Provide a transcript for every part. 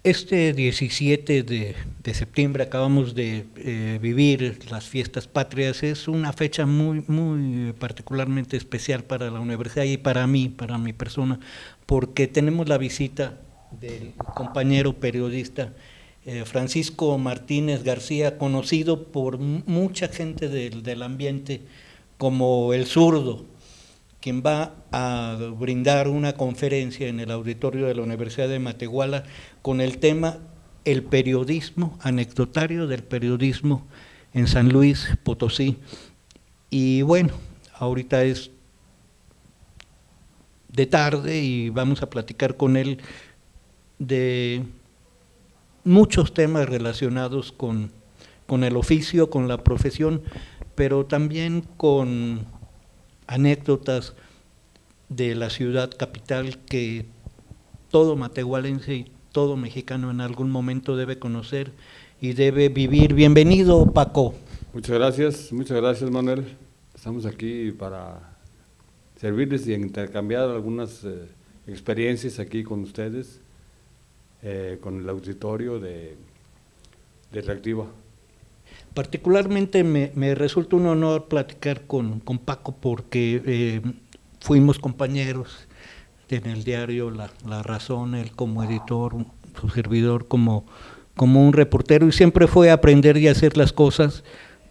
Este 17 de septiembre acabamos de vivir las fiestas patrias. Es una fecha muy particularmente especial para la universidad y para mí, para mi persona, porque tenemos la visita del compañero periodista Francisco Martínez García, conocido por mucha gente del ambiente como el zurdo, quien va a brindar una conferencia en el auditorio de la Universidad de Matehuala con el tema el periodismo, anecdotario del periodismo en San Luis Potosí. Y bueno, ahorita es de tarde y vamos a platicar con él de muchos temas relacionados con el oficio, con la profesión, pero también con anécdotas de la ciudad capital que todo matehualense y todo mexicano en algún momento debe conocer y debe vivir. Bienvenido, Paco. Muchas gracias Manuel. Estamos aquí para servirles y intercambiar algunas experiencias aquí con ustedes, con el auditorio de Reactiva. Particularmente me resulta un honor platicar con Paco porque fuimos compañeros en el diario La Razón, él como editor, su servidor como un reportero, y siempre fue aprender y hacer las cosas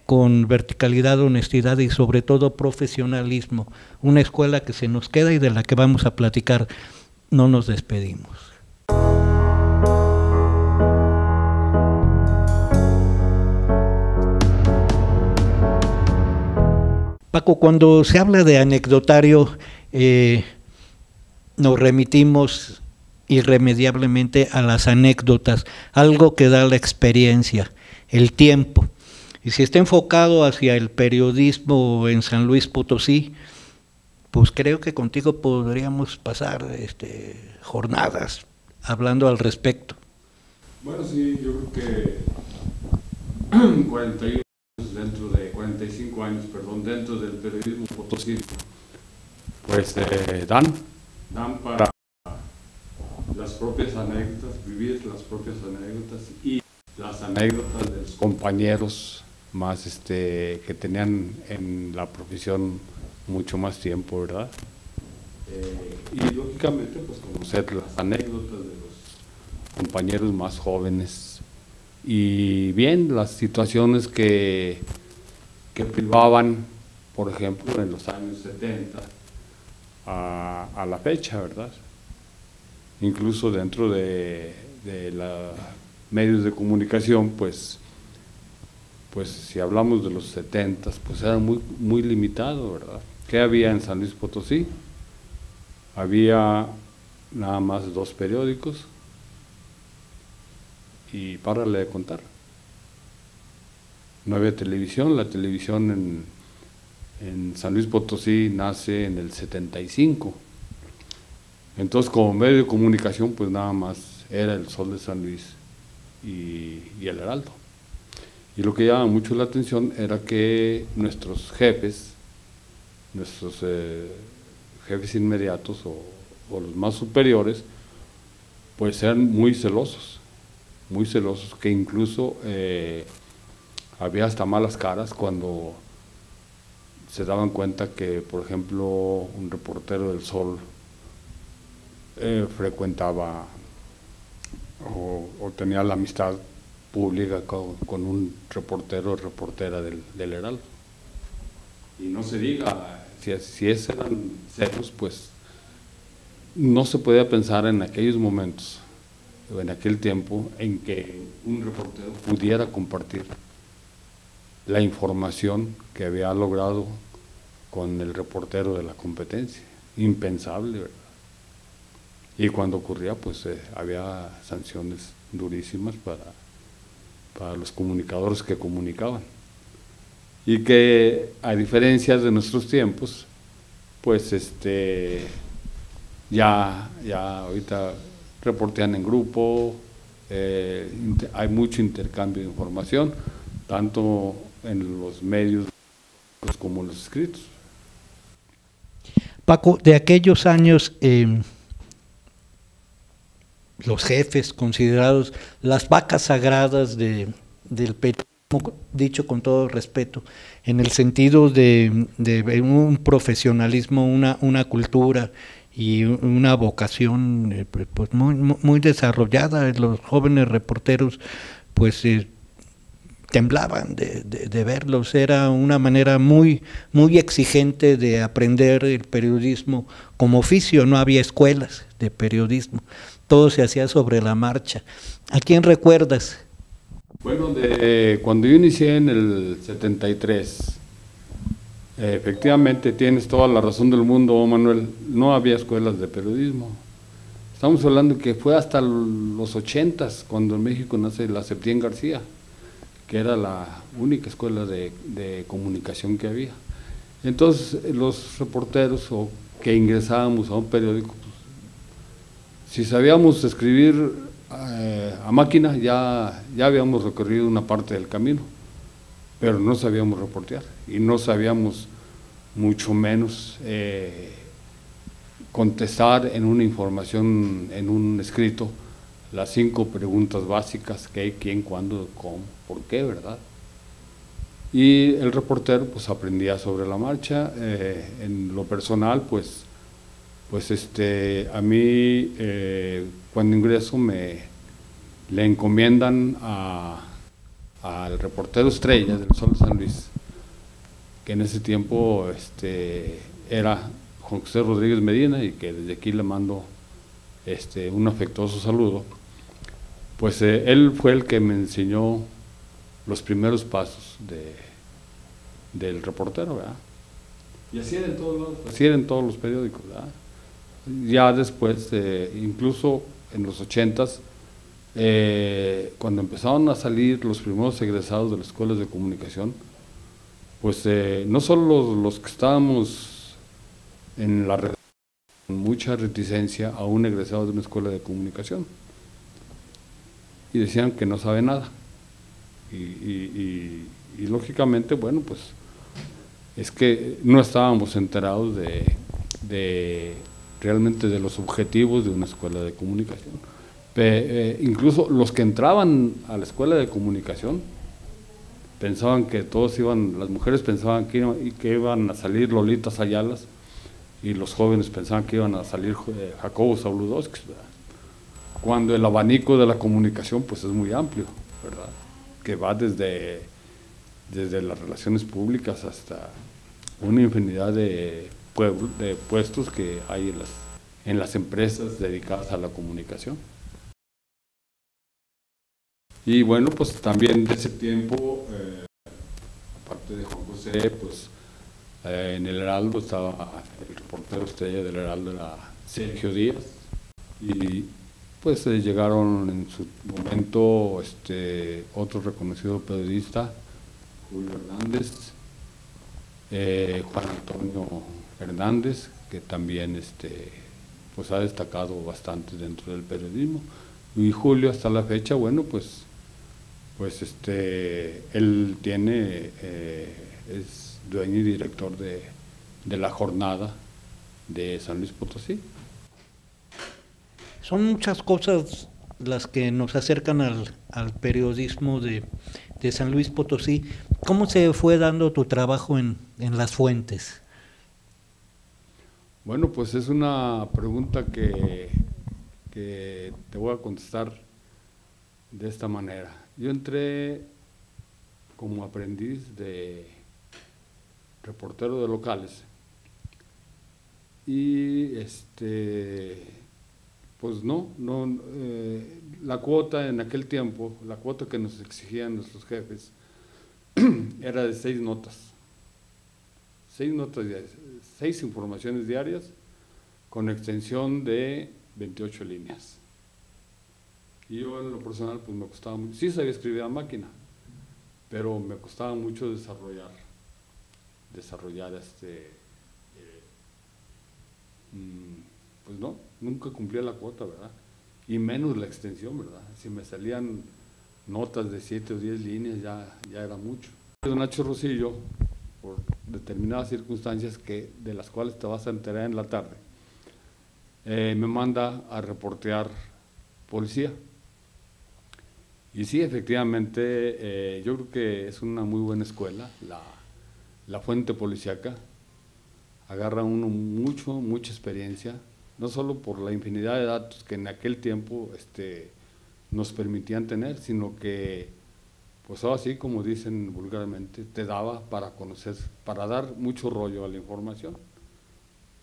con verticalidad, honestidad y sobre todo profesionalismo. Una escuela que se nos queda y de la que vamos a platicar. No nos despedimos. Paco, cuando se habla de anecdotario, nos remitimos irremediablemente a las anécdotas, algo que da la experiencia, el tiempo. Y si está enfocado hacia el periodismo en San Luis Potosí, pues creo que contigo podríamos pasar jornadas hablando al respecto. Bueno, sí, yo creo que 41 dentro de 45 años, perdón, dentro del periodismo Potosí, pues dan para las propias anécdotas, vivir las propias anécdotas y las anécdotas de los compañeros más que tenían en la profesión mucho más tiempo, ¿verdad? Y lógicamente pues conocer las anécdotas de los compañeros más jóvenes y bien las situaciones que privaban, por ejemplo, en los años 70 a la fecha, ¿verdad? Incluso dentro de los medios de comunicación, pues si hablamos de los 70, pues era muy limitado, ¿verdad? ¿Qué había en San Luis Potosí? Había nada más 2 periódicos y párale de contar. No había televisión, la televisión en San Luis Potosí nace en el 75. Entonces, como medio de comunicación, pues nada más era el Sol de San Luis y el Heraldo. Y lo que llamaba mucho la atención era que nuestros jefes inmediatos o los más superiores, pues eran muy celosos, que incluso había hasta malas caras cuando se daban cuenta que, por ejemplo, un reportero del Sol frecuentaba o tenía la amistad pública con un reportero o reportera del Heraldo. Y no se diga, si eran celos, pues no se podía pensar en aquellos momentos, o en aquel tiempo, en que un reportero pudiera compartir la información que había logrado con el reportero de la competencia. Impensable, ¿verdad? Y cuando ocurría, pues había sanciones durísimas para los comunicadores que comunicaban. Y que, a diferencia de nuestros tiempos, pues ya ahorita reportean en grupo, hay mucho intercambio de información, tanto en los medios como en los escritos. Paco, de aquellos años, los jefes considerados las vacas sagradas del periodismo, dicho con todo respeto, en el sentido de un profesionalismo, una cultura y una vocación pues muy desarrollada. Los jóvenes reporteros pues temblaban de verlos. Era una manera muy exigente de aprender el periodismo como oficio. No había escuelas de periodismo, todo se hacía sobre la marcha. ¿A quién recuerdas? Bueno, cuando yo inicié en el 73, efectivamente tienes toda la razón del mundo, Manuel, no había escuelas de periodismo. Estamos hablando que fue hasta los 80s cuando en México nace la Septién García, que era la única escuela de comunicación que había. Entonces los reporteros o que ingresábamos a un periódico, pues, si sabíamos escribir a máquina ya habíamos recorrido una parte del camino, pero no sabíamos reportear y no sabíamos mucho menos contestar en una información, en un escrito, las 5 preguntas básicas: qué, quién, cuándo, cómo, por qué, ¿verdad? Y el reportero pues aprendía sobre la marcha. En lo personal pues a mí cuando ingreso le encomiendan al reportero estrella del Sol de San Luis, que en ese tiempo era Juan José Rodríguez Medina, y que desde aquí le mando un afectuoso saludo. Pues él fue el que me enseñó los primeros pasos del reportero, ¿verdad? Y así era en todos lados, así era en todos los periódicos, ¿verdad? Ya después, incluso en los 80s, cuando empezaron a salir los primeros egresados de las escuelas de comunicación, pues no solo los que estábamos en la red, con mucha reticencia a un egresado de una escuela de comunicación, y decían que no sabe nada. Y lógicamente, bueno, pues es que no estábamos enterados realmente de los objetivos de una escuela de comunicación. Incluso los que entraban a la escuela de comunicación pensaban que las mujeres pensaban que iban a salir Lolitas Ayalas, y los jóvenes pensaban que iban a salir Jacobo Zabludovsky, ¿verdad? Cuando el abanico de la comunicación pues es muy amplio, ¿verdad? Que va desde las relaciones públicas hasta una infinidad de puestos que hay en las empresas dedicadas a la comunicación. Y bueno, pues también de ese tiempo, aparte de Juan José, pues en el Heraldo estaba el reportero estrella del Heraldo, era Sergio Díaz, y pues llegaron en su momento otro reconocido periodista, Julio Hernández, Juan Antonio Hernández, que también pues ha destacado bastante dentro del periodismo. Y Julio, hasta la fecha, bueno, pues él es dueño y director de La Jornada de San Luis Potosí. Son muchas cosas las que nos acercan al periodismo de San Luis Potosí. ¿Cómo se fue dando tu trabajo en las fuentes? Bueno, pues es una pregunta que te voy a contestar de esta manera. Yo entré como aprendiz de reportero de locales y pues la cuota en aquel tiempo, la cuota que nos exigían nuestros jefes era de 6 notas. 6 notas diarias, 6 informaciones diarias con extensión de 28 líneas. Y yo en lo personal pues me costaba mucho, sí sabía escribir a máquina, pero me costaba mucho desarrollar pues no, nunca cumplía la cuota, ¿verdad? Y menos la extensión, ¿verdad? Si me salían notas de 7 o 10 líneas ya era mucho. Don Nacho Rosillo, por determinadas circunstancias de las cuales te vas a enterar en la tarde, me manda a reportear policía. Y sí, efectivamente, yo creo que es una muy buena escuela, la Fuente Policíaca. Agarra uno mucha experiencia, no solo por la infinidad de datos que en aquel tiempo nos permitían tener, sino que, pues ahora sí, como dicen vulgarmente, te daba para conocer, para dar mucho rollo a la información,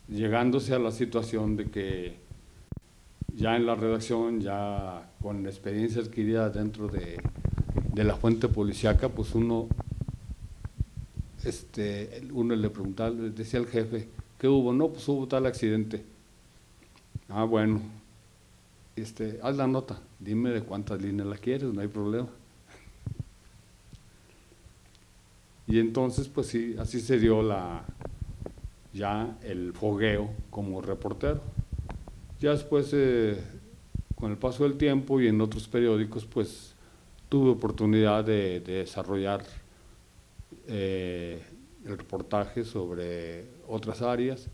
llegándose a la situación de que ya en la redacción, ya con la experiencia adquirida dentro de la Fuente Policíaca, pues uno le preguntaba, le decía al jefe, ¿qué hubo? No, pues hubo tal accidente. Ah, bueno, haz la nota, dime de cuántas líneas la quieres, no hay problema. Y entonces, pues sí, así se dio ya el fogueo como reportero. Ya después, con el paso del tiempo y en otros periódicos, pues tuve oportunidad de desarrollar el reportaje sobre otras áreas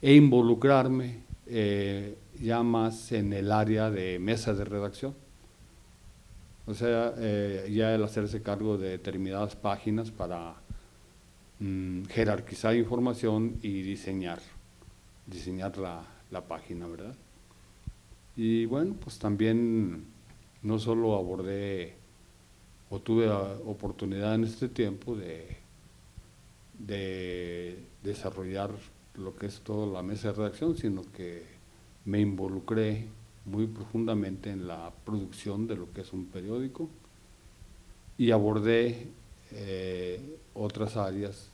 e involucrarme ya más en el área de mesa de redacción. O sea, ya el hacerse cargo de determinadas páginas para jerarquizar información y diseñar la página, ¿verdad? Y bueno, pues también no solo abordé o tuve oportunidad en este tiempo de desarrollar lo que es toda la mesa de redacción, sino que me involucré muy profundamente en la producción de lo que es un periódico y abordé otras áreas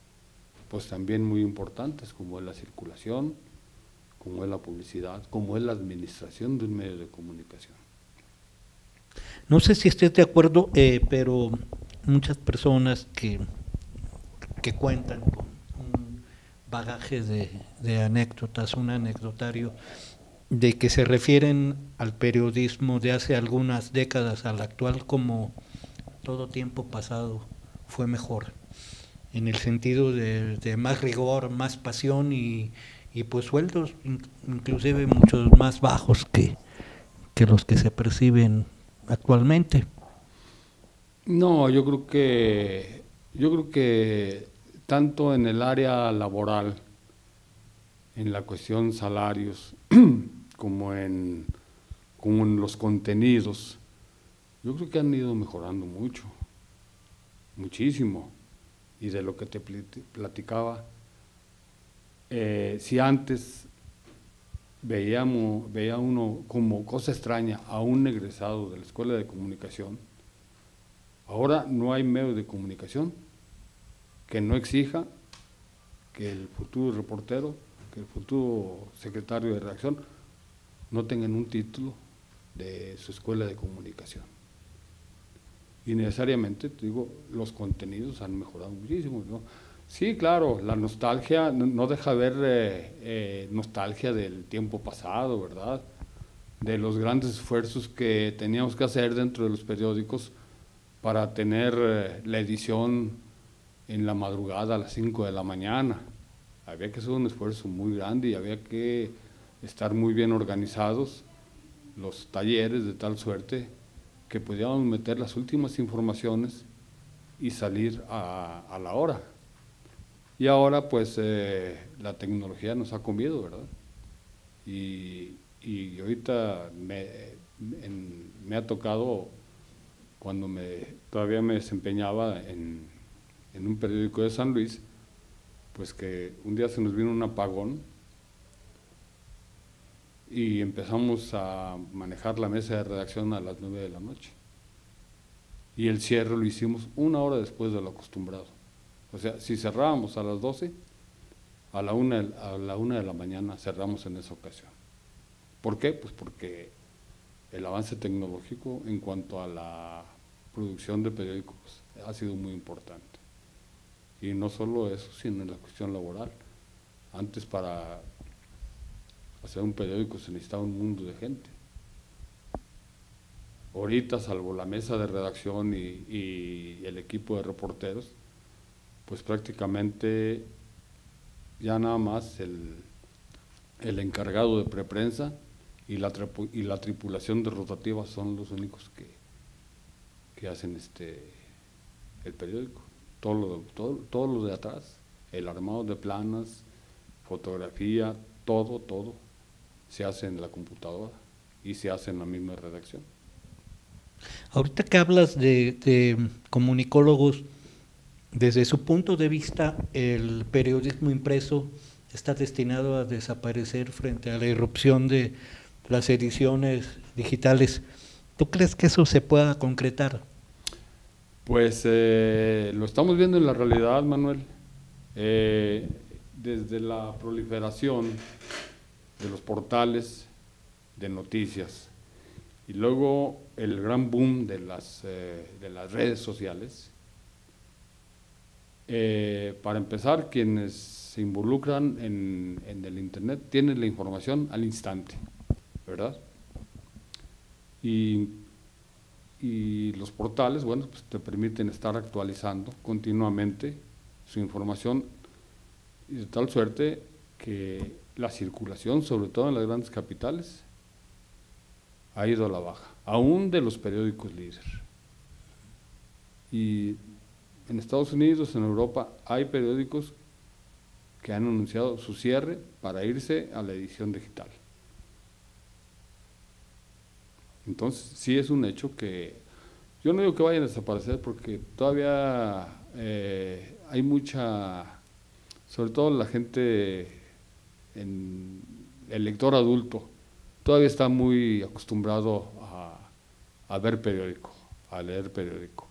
pues también muy importantes, como es la circulación, como es la publicidad, como es la administración de un medio de comunicación. No sé si estés de acuerdo, pero muchas personas que cuentan con un bagaje de anécdotas, un anecdotario, de que se refieren al periodismo de hace algunas décadas al actual como todo tiempo pasado fue mejor, en el sentido de más rigor, más pasión y pues sueldos inclusive muchos más bajos que los que se perciben actualmente. No, yo creo que tanto en el área laboral, en la cuestión salarios, como en los contenidos, yo creo que han ido mejorando mucho, muchísimo. Y de lo que te platicaba, si antes veía uno como cosa extraña a un egresado de la escuela de comunicación, ahora no hay medio de comunicación que no exija que el futuro reportero, que el futuro secretario de redacción no tengan un título de su escuela de comunicación. Y necesariamente, te digo, los contenidos han mejorado muchísimo, ¿no? Sí, claro, la nostalgia no deja de ver nostalgia del tiempo pasado, ¿verdad? De los grandes esfuerzos que teníamos que hacer dentro de los periódicos para tener la edición en la madrugada a las 5 de la mañana. Había que hacer un esfuerzo muy grande y había que estar muy bien organizados los talleres de tal suerte que pudiéramos meter las últimas informaciones y salir a la hora. Y ahora pues la tecnología nos ha comido, ¿verdad? Y ahorita me ha tocado, cuando todavía me desempeñaba en un periódico de San Luis, pues que un día se nos vino un apagón y empezamos a manejar la mesa de redacción a las 9 de la noche. Y el cierre lo hicimos una hora después de lo acostumbrado. O sea, si cerrábamos a las 12, a la una de la mañana cerramos en esa ocasión. ¿Por qué? Pues porque el avance tecnológico en cuanto a la producción de periódicos ha sido muy importante. Y no solo eso, sino en la cuestión laboral. Antes, para hacer un periódico se necesitaba un mundo de gente. Ahorita, salvo la mesa de redacción y el equipo de reporteros, pues prácticamente ya nada más el encargado de preprensa y la tripulación de rotativa son los únicos que hacen el periódico. Todo lo de atrás, el armado de planas, fotografía, todo se hace en la computadora y se hace en la misma redacción. Ahorita que hablas de comunicólogos, desde su punto de vista, el periodismo impreso está destinado a desaparecer frente a la irrupción de las ediciones digitales. ¿Tú crees que eso se pueda concretar? Pues lo estamos viendo en la realidad, Manuel. Desde la proliferación de los portales de noticias y luego el gran boom de las redes sociales. Para empezar, quienes se involucran en el Internet tienen la información al instante, ¿verdad? Y los portales, bueno, pues te permiten estar actualizando continuamente su información, y de tal suerte que la circulación, sobre todo en las grandes capitales, ha ido a la baja, aún de los periódicos líderes. Y en Estados Unidos, en Europa, hay periódicos que han anunciado su cierre para irse a la edición digital. Entonces, sí es un hecho que, yo no digo que vayan a desaparecer, porque todavía hay mucha, sobre todo la gente, el lector adulto, todavía está muy acostumbrado a ver periódico, a leer periódico.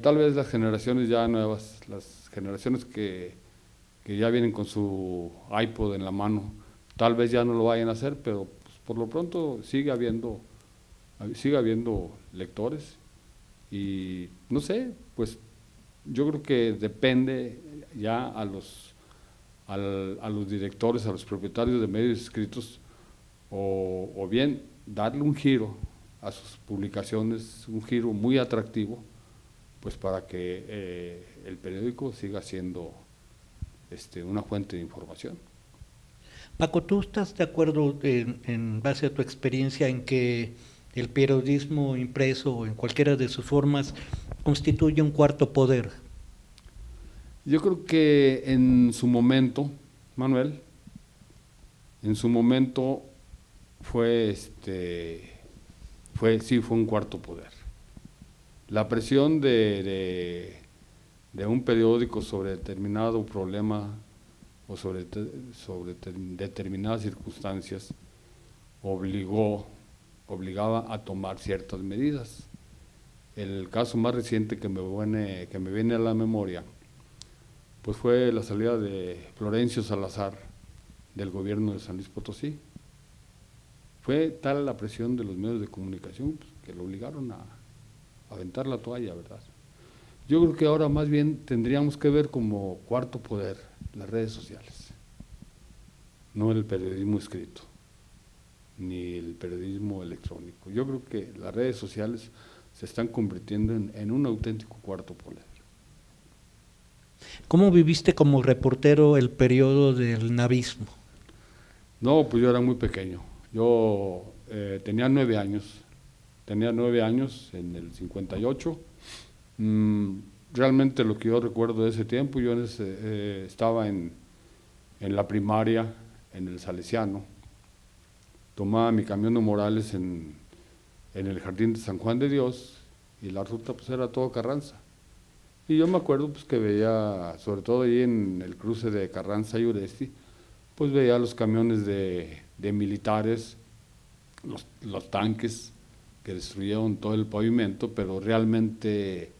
Tal vez las generaciones ya nuevas, las generaciones que ya vienen con su iPod en la mano, tal vez ya no lo vayan a hacer, pero pues, por lo pronto sigue habiendo lectores. Y no sé, pues yo creo que depende ya a los directores, a los propietarios de medios escritos, o bien darle un giro a sus publicaciones, un giro muy atractivo, pues para que el periódico siga siendo una fuente de información. Paco, ¿tú estás de acuerdo en base a tu experiencia en que el periodismo impreso o en cualquiera de sus formas constituye un cuarto poder? Yo creo que en su momento, Manuel, en su momento fue un cuarto poder. La presión de un periódico sobre determinado problema o sobre determinadas circunstancias obligaba a tomar ciertas medidas. El caso más reciente que me viene a la memoria, pues fue la salida de Florencio Salazar del gobierno de San Luis Potosí. Fue tal la presión de los medios de comunicación, pues, que lo obligaron a aventar la toalla, ¿verdad? Yo creo que ahora más bien tendríamos que ver como cuarto poder las redes sociales, no el periodismo escrito, ni el periodismo electrónico. Yo creo que las redes sociales se están convirtiendo en un auténtico cuarto poder. ¿Cómo viviste como reportero el periodo del navismo? No, pues yo era muy pequeño. Yo tenía 9 años. Tenía 9 años en el 58. Realmente lo que yo recuerdo de ese tiempo, yo estaba en la primaria, en el Salesiano. Tomaba mi camión de Morales en el jardín de San Juan de Dios, y la ruta pues era todo Carranza. Y yo me acuerdo pues que veía, sobre todo ahí en el cruce de Carranza y Uresti, pues veía los camiones de militares, los tanques que destruyeron todo el pavimento, pero realmente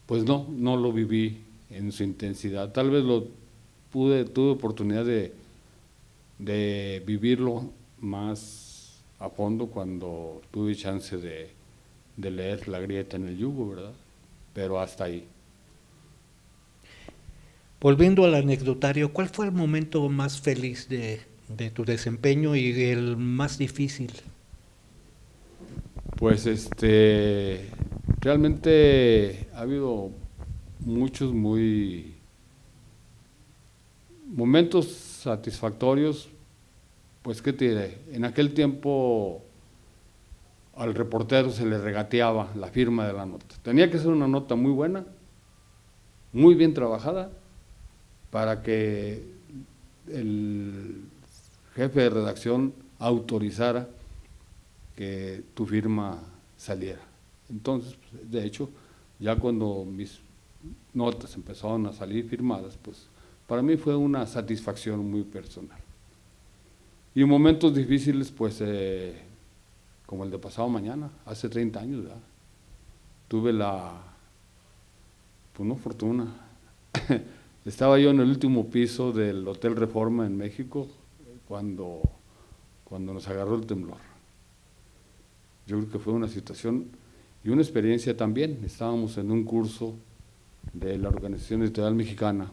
pues no lo viví en su intensidad. Tal vez tuve oportunidad de vivirlo más a fondo cuando tuve chance de leer La grieta en el yugo, ¿verdad? Pero hasta ahí. Volviendo al anecdotario, ¿cuál fue el momento más feliz de tu desempeño y el más difícil? Pues realmente ha habido muchos momentos satisfactorios, pues qué te diré, en aquel tiempo al reportero se le regateaba la firma de la nota. Tenía que ser una nota muy buena, muy bien trabajada, para que el jefe de redacción autorizara que tu firma saliera. Entonces, de hecho, ya cuando mis notas empezaron a salir firmadas, pues para mí fue una satisfacción muy personal. Y momentos difíciles, pues, como el de pasado mañana, hace 30 años, ¿verdad? Tuve pues no fortuna, estaba yo en el último piso del Hotel Reforma en México cuando nos agarró el temblor. Yo creo que fue una situación y una experiencia también. Estábamos en un curso de la Organización Editorial Mexicana,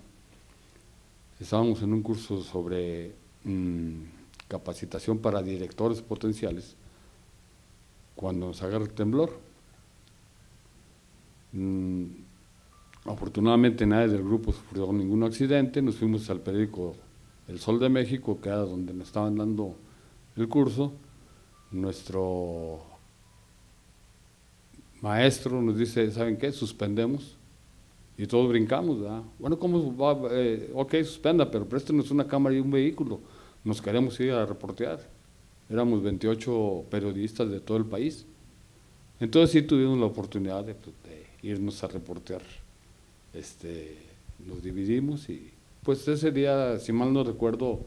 estábamos en un curso sobre capacitación para directores potenciales, cuando nos agarra el temblor. Afortunadamente nadie del grupo sufrió ningún accidente, nos fuimos al periódico El Sol de México, que era donde nos estaban dando el curso. Nuestro maestro nos dice, ¿saben qué? Suspendemos. Y todos brincamos, ¿verdad? Bueno, ¿cómo va? Ok, suspenda, pero préstenos una cámara y un vehículo. Nos queremos ir a reportear. Éramos 28 periodistas de todo el país. Entonces sí tuvimos la oportunidad de irnos a reportear. Nos dividimos y pues ese día, si mal no recuerdo,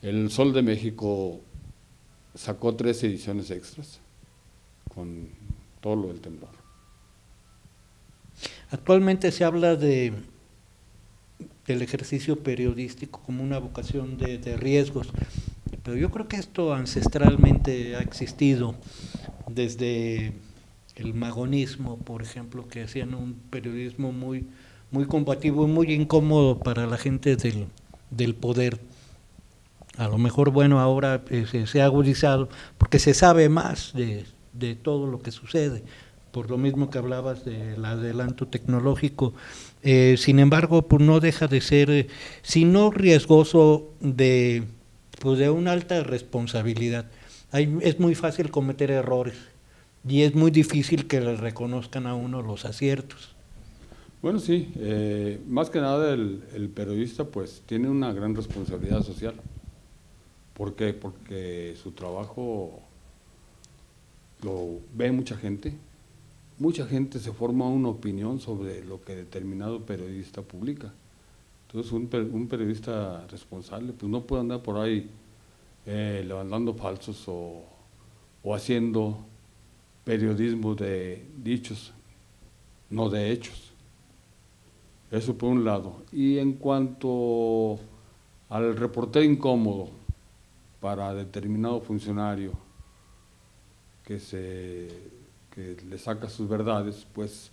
el Sol de México sacó 3 ediciones extras con todo lo del temblor. Actualmente se habla del ejercicio periodístico como una vocación de riesgos, pero yo creo que esto ancestralmente ha existido desde el magonismo, por ejemplo, que hacían un periodismo muy combativo y muy incómodo para la gente del poder. A lo mejor, bueno, ahora se ha agudizado porque se sabe más de todo lo que sucede, por lo mismo que hablabas del adelanto tecnológico. Sin embargo, pues no deja de ser, si no riesgoso, de una alta responsabilidad. Es muy fácil cometer errores y es muy difícil que le reconozcan a uno los aciertos. Bueno, sí, más que nada el periodista pues tiene una gran responsabilidad social. ¿Por qué? Porque su trabajo lo ve mucha gente se forma una opinión sobre lo que determinado periodista publica. Entonces un periodista responsable pues no puede andar por ahí levantando falsos o haciendo periodismo de dichos, no de hechos. Eso por un lado. Y en cuanto al reportero incómodo para determinado funcionario que le saca sus verdades, pues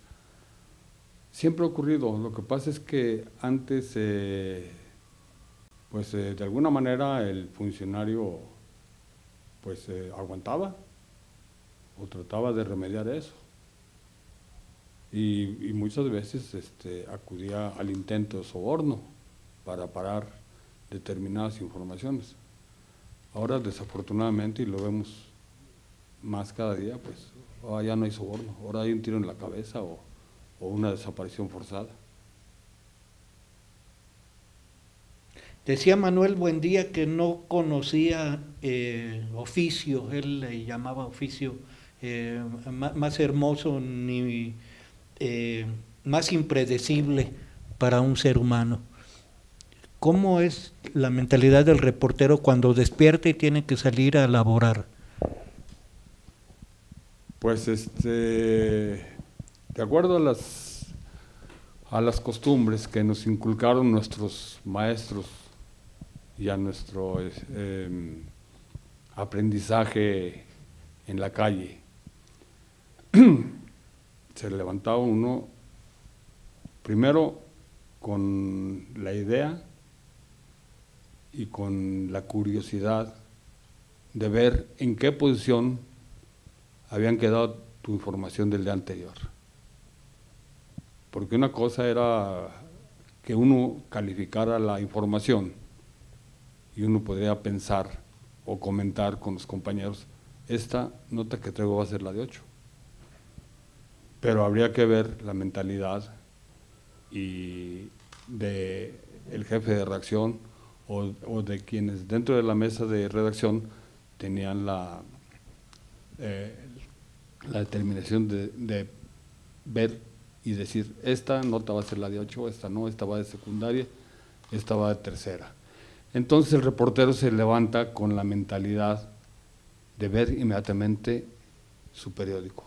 siempre ha ocurrido. Lo que pasa es que antes, de alguna manera el funcionario pues aguantaba o trataba de remediar eso. Y muchas veces acudía al intento de soborno para parar determinadas informaciones. Ahora, desafortunadamente, y lo vemos más cada día, pues ahora ya no hay soborno, ahora hay un tiro en la cabeza o una desaparición forzada. Decía Manuel Buendía que no conocía oficio, él le llamaba oficio más hermoso ni más impredecible para un ser humano. ¿Cómo es la mentalidad del reportero cuando despierta y tiene que salir a laborar? Pues de acuerdo a las costumbres que nos inculcaron nuestros maestros y a nuestro aprendizaje en la calle, se levantaba uno primero con la idea y con la curiosidad de ver en qué posición habían quedado tu información del día anterior. Porque una cosa era que uno calificara la información y uno podría pensar o comentar con los compañeros, esta nota que traigo va a ser la de 8. Pero habría que ver la mentalidad y de el jefe de redacción o de quienes dentro de la mesa de redacción tenían la determinación de ver y decir, esta nota va a ser la de 8, esta no, esta va de secundaria, esta va de tercera. Entonces el reportero se levanta con la mentalidad de ver inmediatamente su periódico,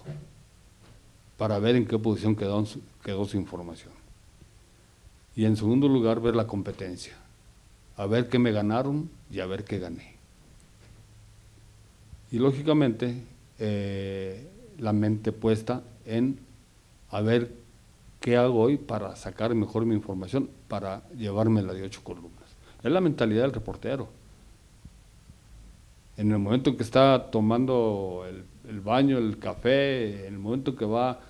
para ver en qué posición quedó su información. Y en segundo lugar, ver la competencia, a ver qué me ganaron y a ver qué gané. Y lógicamente, la mente puesta en a ver qué hago hoy para sacar mejor mi información, para llevarme la de 8 columnas. Es la mentalidad del reportero. En el momento en que está tomando el baño, el café, en el momento que va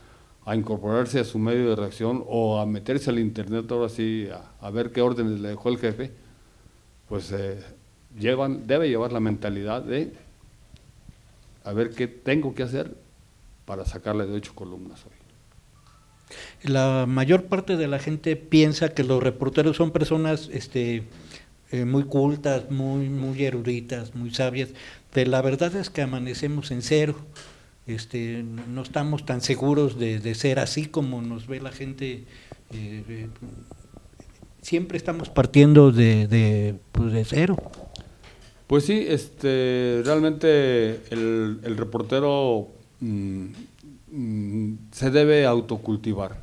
a incorporarse a su medio de redacción o a meterse al internet ahora sí, a ver qué órdenes le dejó el jefe, pues debe llevar la mentalidad de a ver qué tengo que hacer para sacarle de 8 columnas hoy. La mayor parte de la gente piensa que los reporteros son personas muy cultas, muy eruditas, muy sabias. Pero la verdad es que amanecemos en cero. No estamos tan seguros de ser así como nos ve la gente. Siempre estamos partiendo de cero. Pues sí, realmente el reportero se debe autocultivar.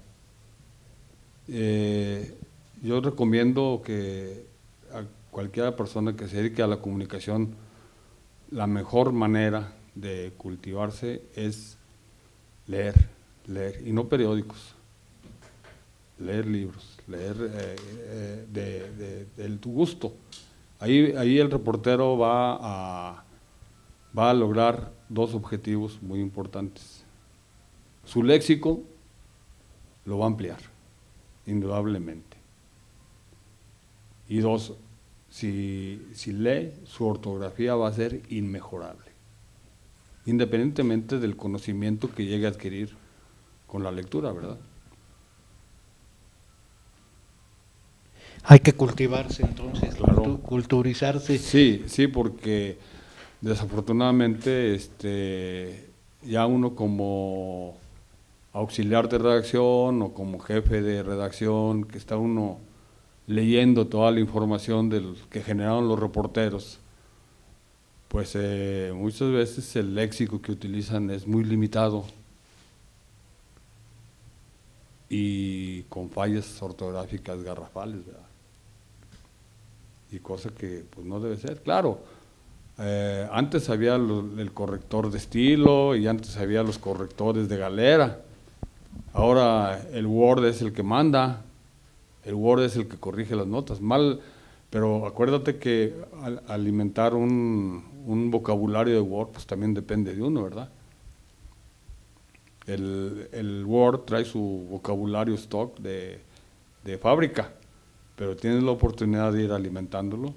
Yo recomiendo que a cualquier persona que se dedique a la comunicación, la mejor manera de cultivarse es leer, y no periódicos, leer libros, leer de tu gusto. Ahí el reportero va a lograr dos objetivos muy importantes. Su léxico lo va a ampliar, indudablemente. Y dos, si lee, su ortografía va a ser inmejorable, independientemente del conocimiento que llegue a adquirir con la lectura, ¿verdad? Hay que cultivarse entonces, claro. Culturizarse. Sí, porque desafortunadamente ya uno como auxiliar de redacción o como jefe de redacción, que está uno leyendo toda la información que generaron los reporteros, pues muchas veces el léxico que utilizan es muy limitado y con fallas ortográficas garrafales, ¿verdad? Y cosa que pues no debe ser. Claro, antes había el corrector de estilo y antes había los correctores de galera. Ahora el Word es el que manda, el Word es el que corrige las notas. Mal, pero acuérdate que al alimentar un vocabulario de Word, pues también depende de uno, ¿verdad? El Word trae su vocabulario stock de fábrica, pero tienes la oportunidad de ir alimentándolo.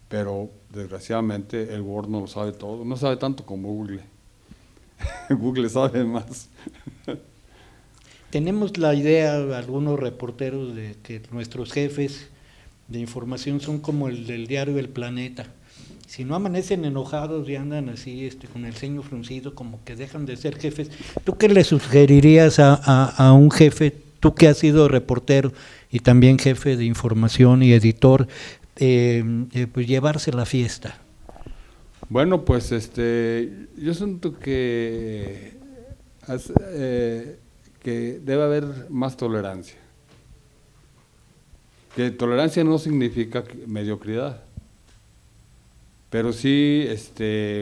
Pero desgraciadamente el Word no lo sabe todo, no sabe tanto como Google. Google sabe más. Tenemos la idea, algunos reporteros, de que nuestros jefes de información son como el del diario El Planeta. Si no amanecen enojados y andan así con el ceño fruncido, como que dejan de ser jefes. ¿Tú qué le sugerirías a un jefe, tú que has sido reportero y también jefe de información y editor, pues llevarse la fiesta? Bueno, pues yo siento que debe haber más tolerancia. Que tolerancia no significa mediocridad, pero sí,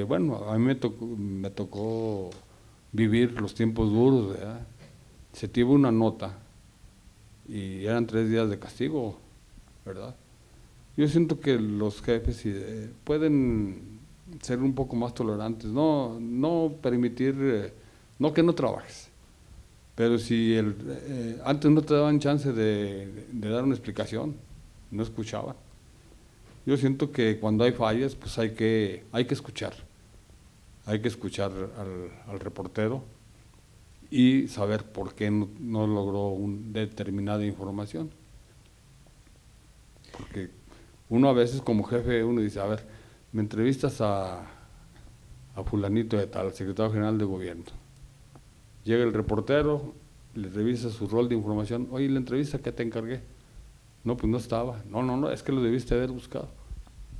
bueno, a mí me tocó vivir los tiempos duros, ¿verdad? Se tuvo una nota y eran 3 días de castigo, ¿verdad? Yo siento que los jefes pueden ser un poco más tolerantes, no permitir, no que no trabajes, pero si antes no te daban chance de dar una explicación, no escuchaban. Yo siento que cuando hay fallas, pues hay que escuchar. Hay que escuchar al reportero y saber por qué no logró determinada información. Porque uno a veces como jefe, uno dice, a ver, me entrevistas a fulanito de tal, secretario general de gobierno. Llega el reportero, le revisa su rol de información, oye, la entrevista que te encargué. No, pues no estaba. No, es que lo debiste haber buscado.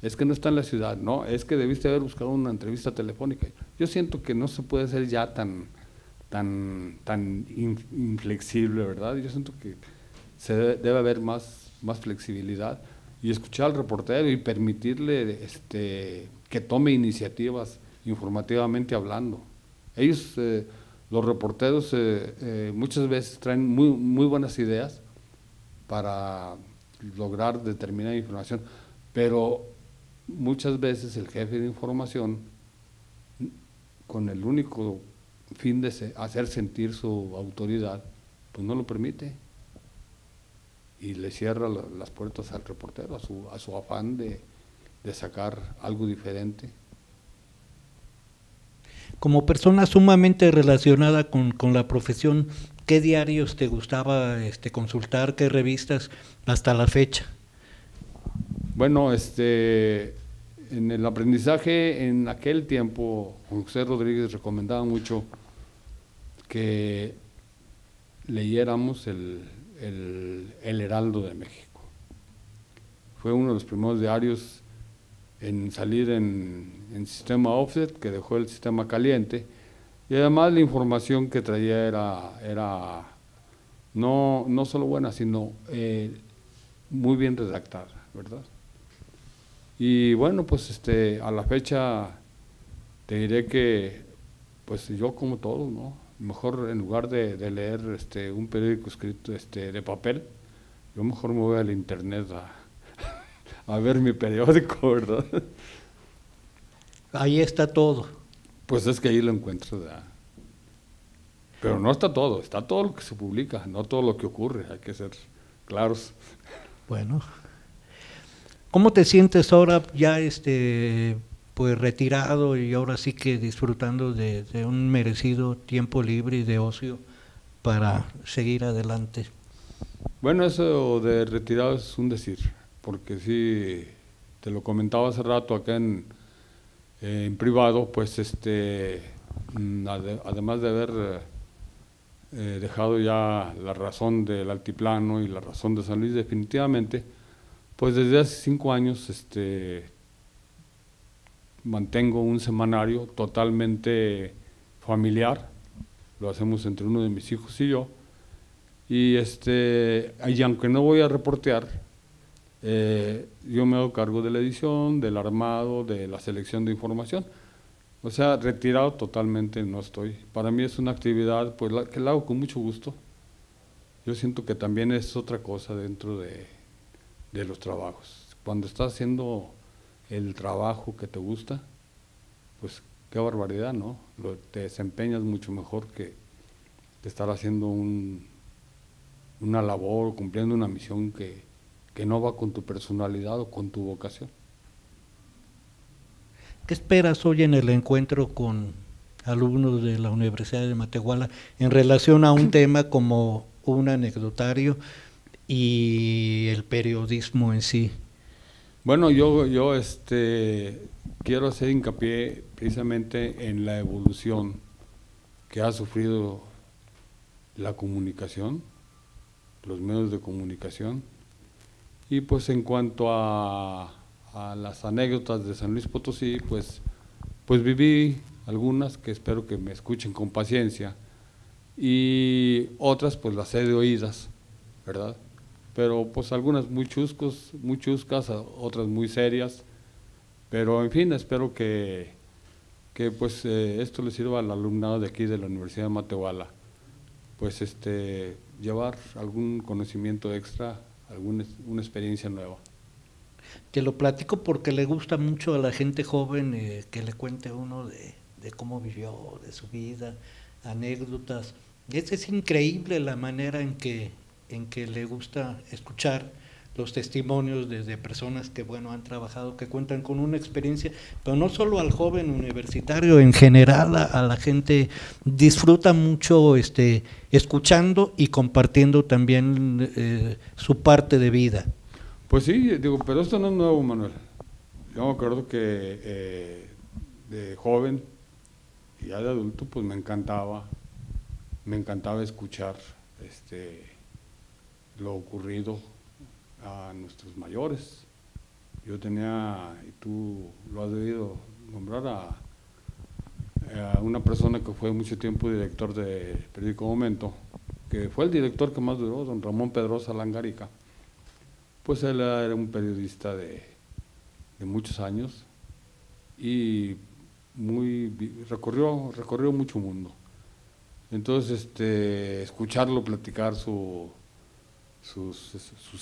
Es que no está en la ciudad. No, es que debiste haber buscado una entrevista telefónica. Yo siento que no se puede ser ya tan inflexible, ¿verdad? Yo siento que debe haber más flexibilidad y escuchar al reportero y permitirle que tome iniciativas informativamente hablando. Ellos, los reporteros, muchas veces traen muy buenas ideas para lograr determinada información, pero muchas veces el jefe de información, con el único fin de hacer sentir su autoridad, pues no lo permite y le cierra las puertas al reportero, a su afán de sacar algo diferente. Como persona sumamente relacionada con la profesión, ¿qué diarios te gustaba consultar, qué revistas hasta la fecha? Bueno, en el aprendizaje en aquel tiempo, José Rodríguez recomendaba mucho que leyéramos el Heraldo de México. Fue uno de los primeros diarios en salir en sistema offset, que dejó el sistema caliente, y además la información que traía era no solo buena, sino muy bien redactada, ¿verdad? Y bueno, pues a la fecha te diré que pues yo como todo, ¿no? Mejor en lugar de leer un periódico escrito de papel, yo mejor me voy al internet a ver mi periódico, ¿verdad? Ahí está todo. Pues es que ahí lo encuentro, ¿verdad? Pero no está todo lo que se publica, no todo lo que ocurre, hay que ser claros. Bueno, ¿cómo te sientes ahora ya pues retirado y ahora sí que disfrutando de un merecido tiempo libre y de ocio para seguir adelante? Bueno, eso de retirado es un decir, porque sí, te lo comentaba hace rato acá en privado, pues además de haber dejado ya la razón del altiplano y la razón de San Luis definitivamente, pues desde hace 5 años mantengo un semanario totalmente familiar, lo hacemos entre uno de mis hijos y yo, y aunque no voy a reportear, yo me hago cargo de la edición, del armado, de la selección de información. O sea, retirado totalmente no estoy. Para mí es una actividad pues que la hago con mucho gusto. Yo siento que también es otra cosa dentro de los trabajos. Cuando estás haciendo el trabajo que te gusta, pues qué barbaridad, ¿no? Te desempeñas mucho mejor que estar haciendo una labor, cumpliendo una misión que no va con tu personalidad o con tu vocación. ¿Qué esperas hoy en el encuentro con alumnos de la Universidad de Matehuala en relación a un tema como un anecdotario y el periodismo en sí? Bueno, yo quiero hacer hincapié precisamente en la evolución que ha sufrido la comunicación, los medios de comunicación, y pues en cuanto a las anécdotas de San Luis Potosí, pues viví algunas que espero que me escuchen con paciencia, y otras pues las he de oídas, ¿verdad? Pero pues algunas muy chuscas, otras muy serias, pero en fin, espero que pues esto le sirva al alumnado de aquí de la Universidad de Matehuala, pues llevar algún conocimiento extra, una experiencia nueva. Te lo platico porque le gusta mucho a la gente joven que le cuente uno de cómo vivió, de su vida, anécdotas. Es increíble la manera en que le gusta escuchar los testimonios de personas que, bueno, han trabajado, que cuentan con una experiencia, pero no solo al joven universitario, en general a la gente disfruta mucho escuchando y compartiendo también su parte de vida. Pues sí, digo, pero esto no es nuevo, Manuel. Yo me acuerdo que de joven y ya de adulto, pues me encantaba escuchar lo ocurrido a nuestros mayores. Yo tenía, y tú lo has debido nombrar, a una persona que fue mucho tiempo director del periódico Momento, que fue el director que más duró, don Ramón Pedrosa Langarica. Pues él era un periodista de muchos años y recorrió mucho mundo. Entonces, escucharlo platicar sus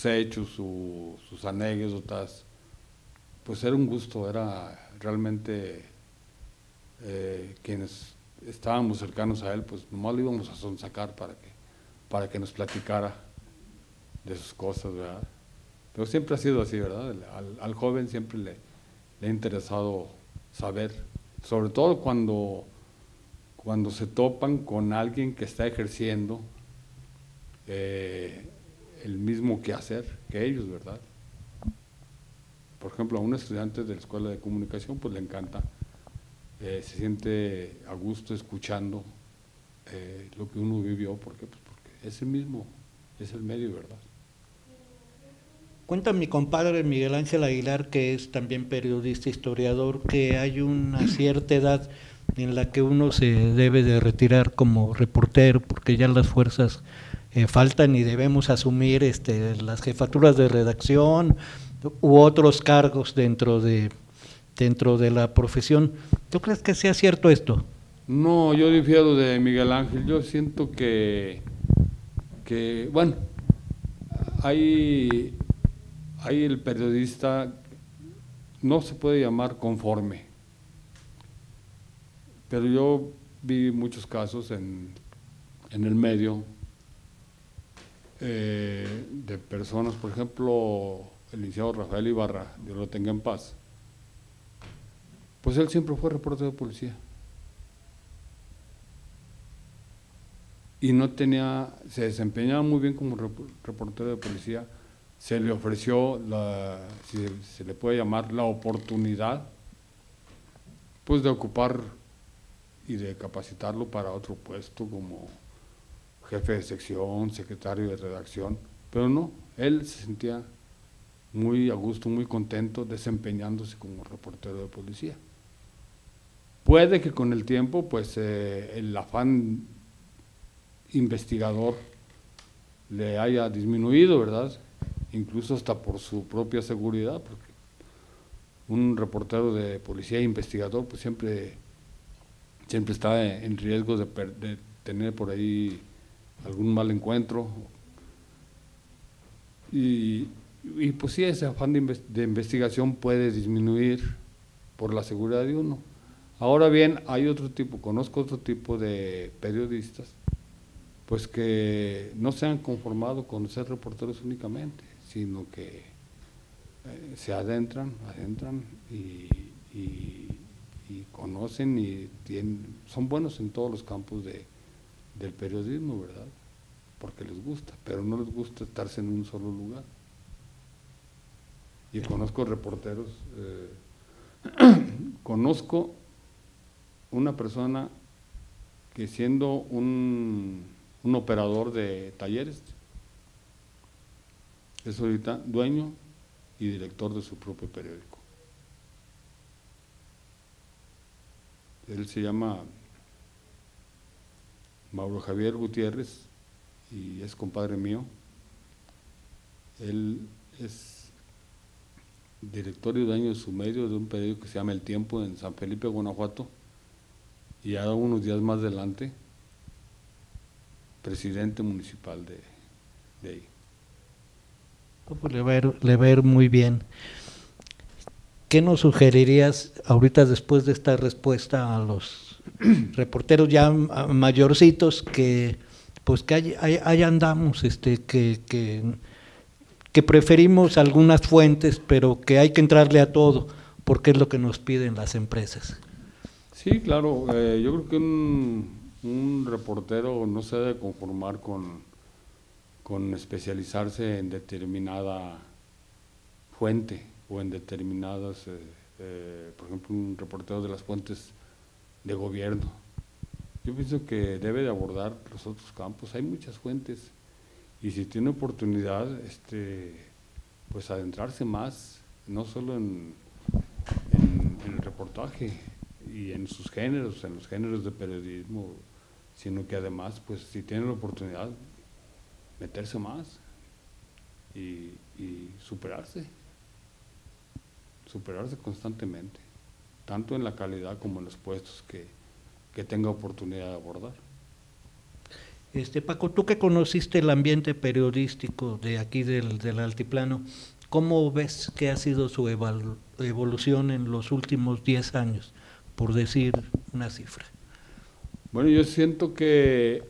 hechos, sus anécdotas, pues era un gusto, era realmente quienes estábamos cercanos a él, pues nomás lo íbamos a sonsacar para que nos platicara de sus cosas, ¿verdad? Pero siempre ha sido así, ¿verdad? Al joven siempre le ha interesado saber, sobre todo cuando se topan con alguien que está ejerciendo el mismo quehacer que ellos, ¿verdad? Por ejemplo, a un estudiante de la Escuela de Comunicación, pues le encanta, se siente a gusto escuchando lo que uno vivió, ¿por qué? Pues porque ese mismo es el medio, ¿verdad? Cuenta mi compadre Miguel Ángel Aguilar, que es también periodista, historiador, que hay una cierta edad en la que uno se debe de retirar como reportero, porque ya las fuerzas faltan y debemos asumir las jefaturas de redacción u otros cargos dentro de la profesión. ¿Tú crees que sea cierto esto? No, yo difiero de Miguel Ángel. Yo siento que bueno, hay el periodista, no se puede llamar conforme, pero yo vi muchos casos en el medio de personas, por ejemplo, el licenciado Rafael Ibarra, Dios lo tenga en paz, pues él siempre fue reportero de policía y se desempeñaba muy bien como reportero de policía. Se le ofreció, si se le puede llamar, la oportunidad, pues de ocupar y de capacitarlo para otro puesto como jefe de sección, secretario de redacción, pero no, él se sentía muy a gusto, muy contento desempeñándose como reportero de policía. Puede que con el tiempo, pues el afán investigador le haya disminuido, ¿verdad? Incluso hasta por su propia seguridad, porque un reportero de policía e investigador pues siempre está en riesgo de tener por ahí algún mal encuentro y pues sí, ese afán de investigación puede disminuir por la seguridad de uno. Ahora bien, conozco otro tipo de periodistas pues que no se han conformado con ser reporteros únicamente, sino que se adentran y conocen y son buenos en todos los campos del periodismo, ¿verdad? Porque les gusta, pero no les gusta estarse en un solo lugar. Y conozco reporteros, conozco una persona que siendo un operador de talleres, es ahorita dueño y director de su propio periódico. Él se llama Mauro Javier Gutiérrez y es compadre mío. Él es director y dueño de su medio de un periódico que se llama El Tiempo en San Felipe, Guanajuato, y ahora unos días más adelante presidente municipal de ahí. Pues le va a ir muy bien. ¿Qué nos sugerirías ahorita después de esta respuesta a los reporteros ya mayorcitos que pues que ahí andamos, que que preferimos algunas fuentes, pero que hay que entrarle a todo, porque es lo que nos piden las empresas. Sí, claro, yo creo que un reportero no se debe conformar con especializarse en determinada fuente o en determinadas, por ejemplo, un reportero de las fuentes de gobierno. Yo pienso que debe de abordar los otros campos. Hay muchas fuentes y si tiene oportunidad, pues adentrarse más, no solo en el reportaje y en sus géneros, en los géneros de periodismo, sino que además, pues si tiene la oportunidad, meterse más y superarse constantemente, tanto en la calidad como en los puestos que tenga oportunidad de abordar. Paco, tú que conociste el ambiente periodístico de aquí del Altiplano, ¿cómo ves que ha sido su evolución en los últimos 10 años, por decir una cifra? Bueno, yo siento que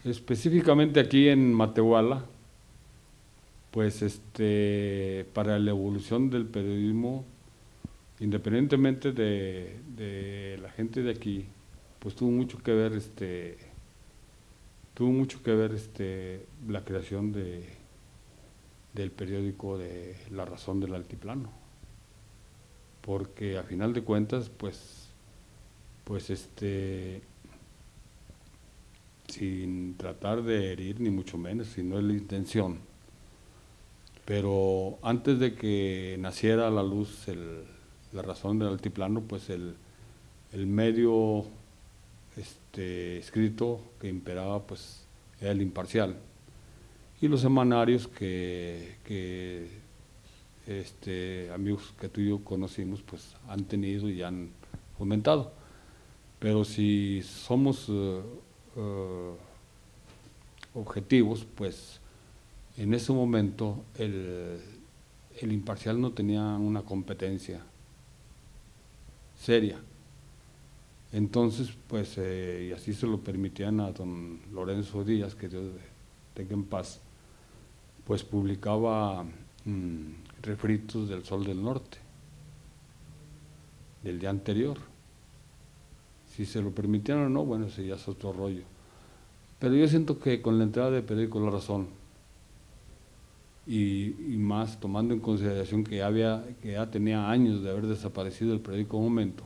específicamente aquí en Matehuala, pues para la evolución del periodismo, independientemente de la gente de aquí, pues tuvo mucho que ver la creación del periódico de La Razón del Altiplano, porque a final de cuentas, pues sin tratar de herir ni mucho menos, si no es la intención, pero antes de que naciera a la luz La Razón del Altiplano, pues el medio escrito que imperaba pues era el Imparcial, y los semanarios que amigos que tú y yo conocimos pues han tenido y han fomentado. Pero si somos objetivos, pues en ese momento el Imparcial no tenía una competencia seria. Entonces, pues, y así se lo permitían a don Lorenzo Díaz, que Dios tenga en paz, pues publicaba refritos del Sol del Norte, del día anterior. Si se lo permitieron o no, bueno, ese ya es otro rollo. Pero yo siento que con la entrada del periódico La Razón, y más tomando en consideración que ya tenía años de haber desaparecido el periódico Momento,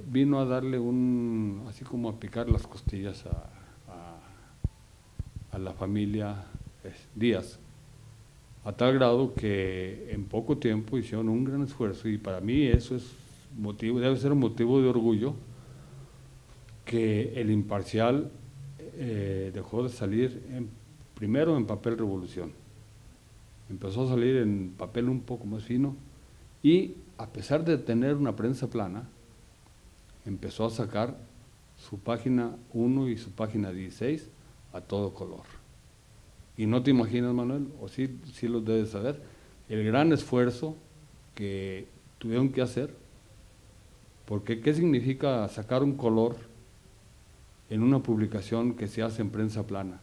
vino a darle así como a picar las costillas a la familia Díaz, a tal grado que en poco tiempo hicieron un gran esfuerzo, y para mí eso debe ser un motivo de orgullo, que el Imparcial dejó de salir primero en papel Revolución, empezó a salir en papel un poco más fino, y a pesar de tener una prensa plana, empezó a sacar su página 1 y su página 16 a todo color. Y no te imaginas, Manuel, o sí lo debes saber, el gran esfuerzo que tuvieron que hacer, porque ¿qué significa sacar un color en una publicación que se hace en prensa plana?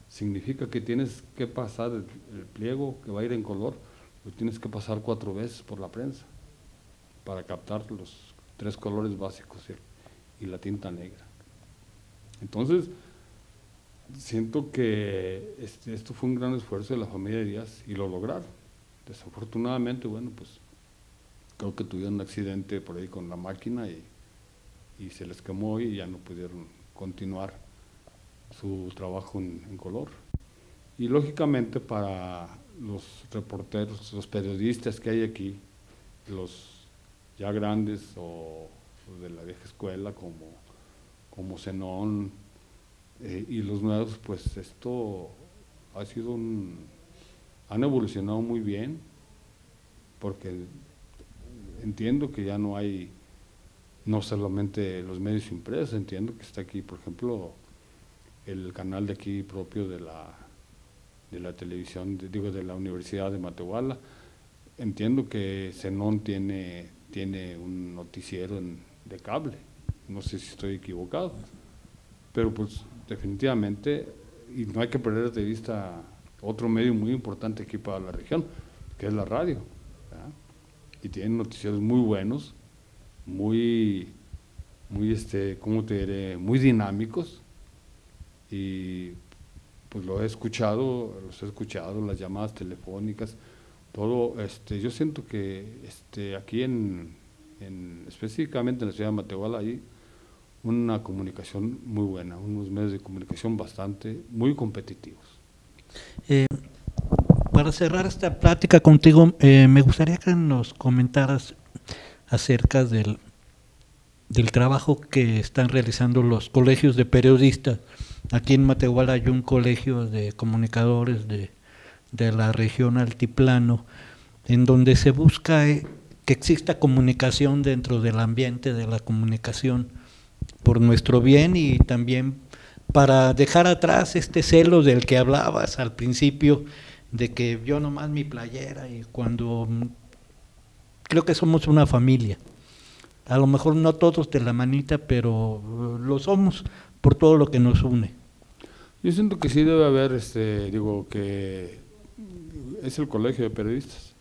Significa que tienes que pasar el pliego que va a ir en color, lo tienes que pasar 4 veces por la prensa para captar los 3 colores básicos y la tinta negra. Entonces, siento que esto fue un gran esfuerzo de la familia Díaz y lo lograron. Desafortunadamente, bueno, pues creo que tuvieron un accidente por ahí con la máquina y se les quemó y ya no pudieron continuar su trabajo en color. Y lógicamente para los reporteros, los periodistas que hay aquí, los ya grandes o de la vieja escuela como Zenón, y los nuevos, pues esto ha sido han evolucionado muy bien, porque entiendo que ya no hay, no solamente los medios impresos, entiendo que está aquí, por ejemplo, el canal de aquí propio de la televisión, de la Universidad de Matehuala. Entiendo que Zenón tiene un noticiero de cable, no sé si estoy equivocado, pero pues definitivamente, y no hay que perder de vista otro medio muy importante aquí para la región, que es la radio, ¿verdad? Y tienen noticiarios muy buenos, muy, ¿cómo te diré? Muy dinámicos, y pues los he escuchado, las llamadas telefónicas, todo. Yo siento que aquí específicamente en la ciudad de Matehuala hay una comunicación muy buena, unos medios de comunicación muy competitivos. Para cerrar esta plática contigo, me gustaría que nos comentaras acerca del trabajo que están realizando los colegios de periodistas. Aquí en Matehuala hay un colegio de comunicadores de la región altiplano, en donde se busca que exista comunicación dentro del ambiente de la comunicación por nuestro bien, y también para dejar atrás este celo del que hablabas al principio, de que yo nomás mi playera, y cuando creo que somos una familia, a lo mejor no todos de la manita, pero lo somos por todo lo que nos une. Yo siento que sí debe haber, que es el colegio de periodistas.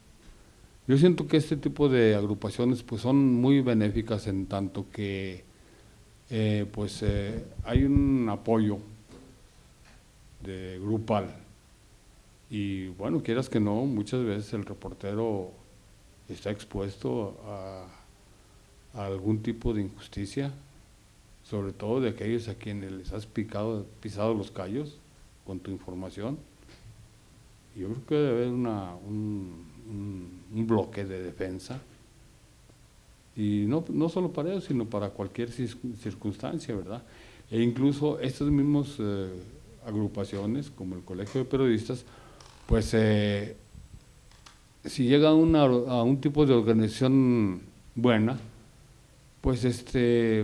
Yo siento que este tipo de agrupaciones pues son muy benéficas, en tanto que hay un apoyo grupal, y bueno, quieras que no, muchas veces el reportero está expuesto a algún tipo de injusticia, sobre todo de aquellos a quienes les has pisado los callos con tu información. Yo creo que debe haber un bloque de defensa, y no solo para ellos, sino para cualquier circunstancia, ¿verdad? E incluso estas mismas agrupaciones, como el Colegio de Periodistas, pues si llega a un tipo de organización buena, pues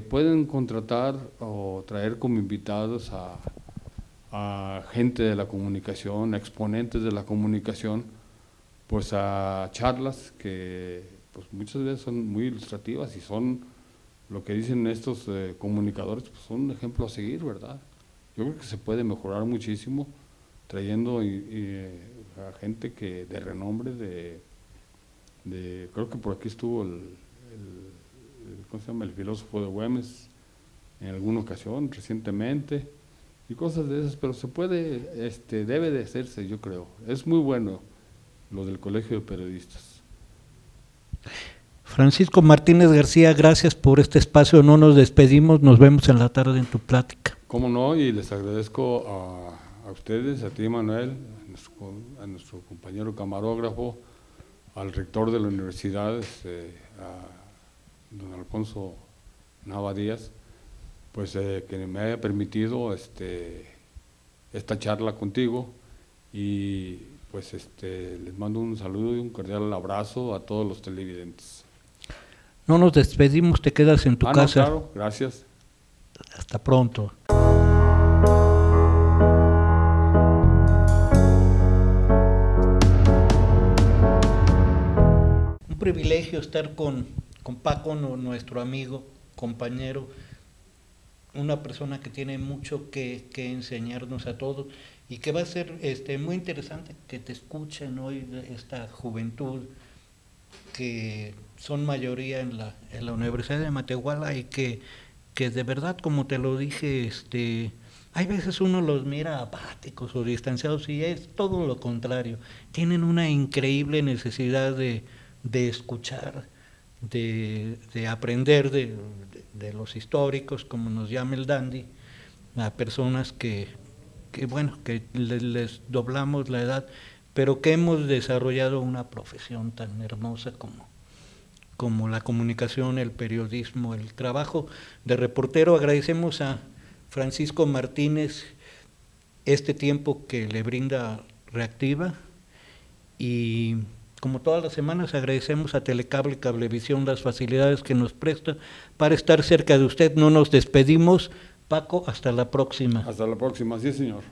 pueden contratar o traer como invitados a gente de la comunicación, a exponentes de la comunicación, pues a charlas que pues muchas veces son muy ilustrativas, y son lo que dicen estos comunicadores, pues son un ejemplo a seguir, ¿verdad? Yo creo que se puede mejorar muchísimo trayendo a gente de renombre, creo que por aquí estuvo ¿cómo se llama? El filósofo de Güemes en alguna ocasión recientemente, y cosas de esas, pero se puede, debe de hacerse, yo creo. Es muy bueno lo del Colegio de Periodistas. Francisco Martínez García, gracias por este espacio, no nos despedimos, nos vemos en la tarde en tu plática. Cómo no, y les agradezco a ustedes, a ti, Manuel, a nuestro compañero camarógrafo, al rector de la universidad, a don Alfonso Nava Díaz, pues que me haya permitido esta charla contigo, y pues les mando un saludo y un cordial abrazo a todos los televidentes. No nos despedimos, te quedas en tu casa. No, claro, gracias. Hasta pronto. Un privilegio estar con Paco, nuestro amigo, compañero, una persona que tiene mucho que enseñarnos a todos, y que va a ser muy interesante que te escuchen hoy esta juventud, que son mayoría en la Universidad de Matehuala, y que de verdad, como te lo dije, hay veces uno los mira apáticos o distanciados, y es todo lo contrario. Tienen una increíble necesidad de escuchar, de aprender de los históricos, como nos llama el Dandy, a personas que les doblamos la edad, pero que hemos desarrollado una profesión tan hermosa como la comunicación, el periodismo, el trabajo de reportero. Agradecemos a Francisco Martínez este tiempo que le brinda Reactiva, y como todas las semanas agradecemos a Telecable y Cablevisión las facilidades que nos presta para estar cerca de usted. No nos despedimos, Paco, hasta la próxima. Hasta la próxima, sí señor.